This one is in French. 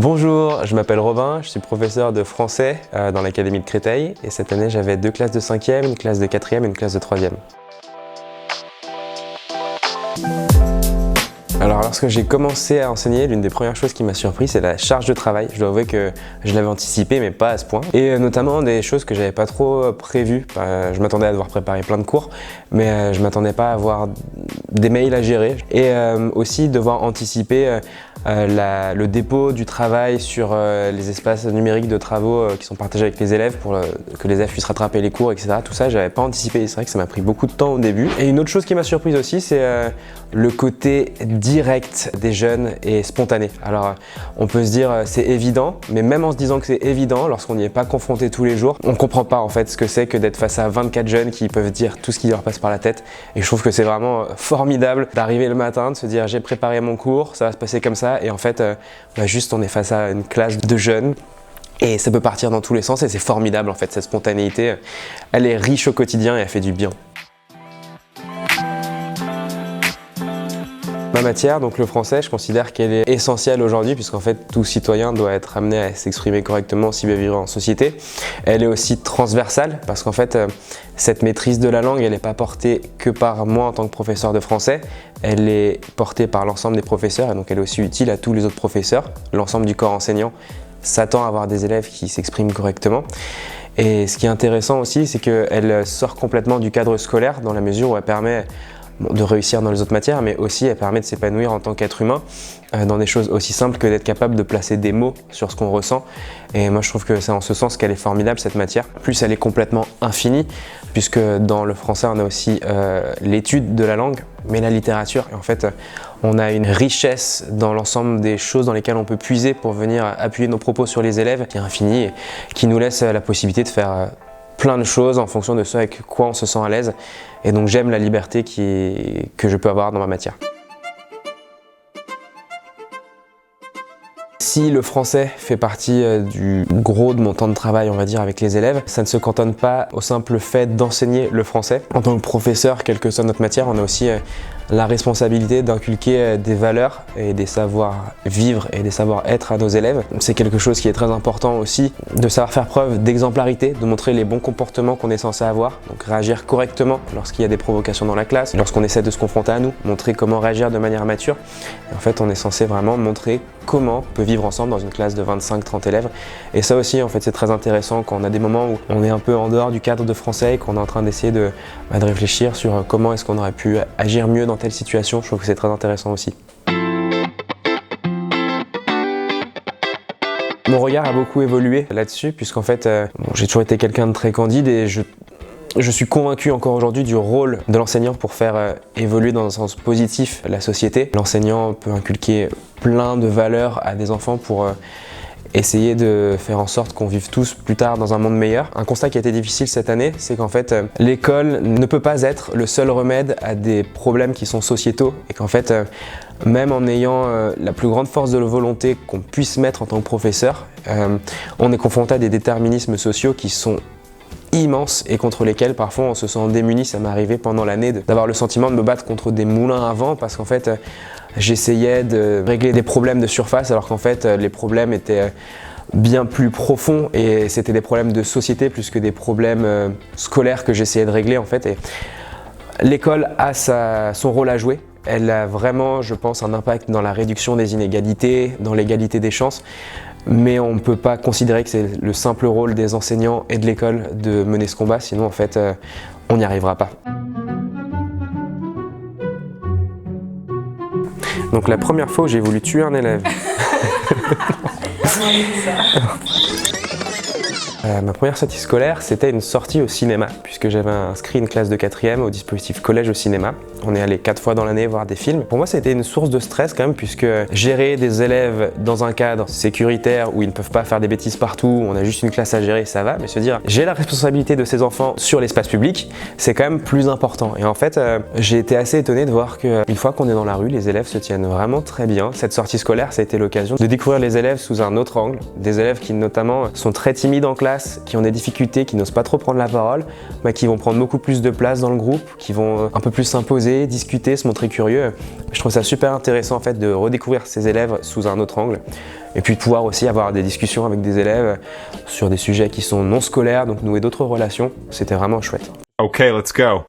Bonjour, je m'appelle Robin, je suis professeur de français dans l'académie de Créteil et cette année j'avais 2 classes de 5e, une classe de 4e et une classe de 3e. Alors lorsque j'ai commencé à enseigner, l'une des premières choses qui m'a surpris, c'est la charge de travail. Je dois avouer que je l'avais anticipé mais pas à ce point. Et notamment des choses que j'avais pas trop prévues. Je m'attendais à devoir préparer plein de cours, mais je m'attendais pas à avoir des mails à gérer. Et aussi devoir anticiper le dépôt du travail sur les espaces numériques de travaux qui sont partagés avec les élèves pour que les élèves puissent rattraper les cours, etc. Tout ça, j'avais pas anticipé. C'est vrai que ça m'a pris beaucoup de temps au début. Et une autre chose qui m'a surprise aussi, c'est le côté direct des jeunes et spontané. Alors on peut se dire c'est évident, mais même en se disant que c'est évident, lorsqu'on n'y est pas confronté tous les jours, on comprend pas en fait ce que c'est que d'être face à 24 jeunes qui peuvent dire tout ce qui leur passe par la tête. Et je trouve que c'est vraiment formidable d'arriver le matin, de se dire j'ai préparé mon cours, ça va se passer comme ça, et en fait juste on est face à une classe de jeunes. Et ça peut partir dans tous les sens et c'est formidable en fait, cette spontanéité, elle est riche au quotidien et elle fait du bien. Ma matière, donc le français, je considère qu'elle est essentielle aujourd'hui puisqu'en fait tout citoyen doit être amené à s'exprimer correctement s'il veut vivre en société. Elle est aussi transversale parce qu'en fait cette maîtrise de la langue, elle n'est pas portée que par moi en tant que professeur de français, elle est portée par l'ensemble des professeurs et donc elle est aussi utile à tous les autres professeurs. L'ensemble du corps enseignant s'attend à avoir des élèves qui s'expriment correctement. Et ce qui est intéressant aussi, c'est qu'elle sort complètement du cadre scolaire dans la mesure où elle permet de réussir dans les autres matières, mais aussi elle permet de s'épanouir en tant qu'être humain dans des choses aussi simples que d'être capable de placer des mots sur ce qu'on ressent. Et moi je trouve que c'est en ce sens qu'elle est formidable cette matière. Plus elle est complètement infinie, puisque dans le français on a aussi l'étude de la langue, mais la littérature. Et en fait on a une richesse dans l'ensemble des choses dans lesquelles on peut puiser pour venir appuyer nos propos sur les élèves, qui est infinie et qui nous laisse la possibilité de faire plein de choses en fonction de ce avec quoi on se sent à l'aise. Et donc j'aime la liberté que je peux avoir dans ma matière. Si le français fait partie du gros de mon temps de travail, on va dire, avec les élèves, ça ne se cantonne pas au simple fait d'enseigner le français. En tant que professeur, quelle que soit notre matière, on a aussi la responsabilité d'inculquer des valeurs et des savoir-vivre et des savoir-être à nos élèves. C'est quelque chose qui est très important aussi, de savoir faire preuve d'exemplarité, de montrer les bons comportements qu'on est censé avoir, donc réagir correctement lorsqu'il y a des provocations dans la classe, lorsqu'on essaie de se confronter à nous, montrer comment réagir de manière mature. Et en fait, on est censé vraiment montrer comment on peut vivre ensemble dans une classe de 25-30 élèves. Et ça aussi, en fait, c'est très intéressant quand on a des moments où on est un peu en dehors du cadre de français et qu'on est en train d'essayer de réfléchir sur comment est-ce qu'on aurait pu agir mieux dans telle situation. Je trouve que c'est très intéressant aussi. Mon regard a beaucoup évolué là-dessus, puisqu'en fait, j'ai toujours été quelqu'un de très candide et je suis convaincu encore aujourd'hui du rôle de l'enseignant pour faire évoluer dans un sens positif la société. L'enseignant peut inculquer plein de valeurs à des enfants pour essayer de faire en sorte qu'on vive tous plus tard dans un monde meilleur. Un constat qui a été difficile cette année, c'est qu'en fait l'école ne peut pas être le seul remède à des problèmes qui sont sociétaux et qu'en fait même en ayant la plus grande force de volonté qu'on puisse mettre en tant que professeur, on est confronté à des déterminismes sociaux qui sont immenses et contre lesquels parfois on se sent démuni. Ça m'est arrivé pendant l'année d'avoir le sentiment de me battre contre des moulins à vent parce qu'en fait j'essayais de régler des problèmes de surface alors qu'en fait les problèmes étaient bien plus profonds et c'était des problèmes de société plus que des problèmes scolaires que j'essayais de régler en fait. Et l'école a son rôle à jouer. Elle a vraiment, je pense, un impact dans la réduction des inégalités, dans l'égalité des chances. Mais on ne peut pas considérer que c'est le simple rôle des enseignants et de l'école de mener ce combat, sinon en fait on n'y arrivera pas. Donc la première fois où j'ai voulu tuer un élève. Ma première sortie scolaire, c'était une sortie au cinéma, puisque j'avais inscrit une classe de 4e au dispositif collège au cinéma. On est allé 4 fois dans l'année voir des films. Pour moi, c'était une source de stress quand même, puisque gérer des élèves dans un cadre sécuritaire où ils ne peuvent pas faire des bêtises partout, où on a juste une classe à gérer, ça va, mais se dire j'ai la responsabilité de ces enfants sur l'espace public, c'est quand même plus important. Et en fait, j'ai été assez étonné de voir qu'une fois qu'on est dans la rue, les élèves se tiennent vraiment très bien. Cette sortie scolaire, ça a été l'occasion de découvrir les élèves sous un autre angle, des élèves qui notamment sont très timides en classe, classe qui ont des difficultés, qui n'osent pas trop prendre la parole, qui vont prendre beaucoup plus de place dans le groupe, qui vont un peu plus s'imposer, discuter, se montrer curieux. Je trouve ça super intéressant en fait de redécouvrir ces élèves sous un autre angle et puis de pouvoir aussi avoir des discussions avec des élèves sur des sujets qui sont non scolaires, donc nouer d'autres relations. C'était vraiment chouette. Okay, let's go.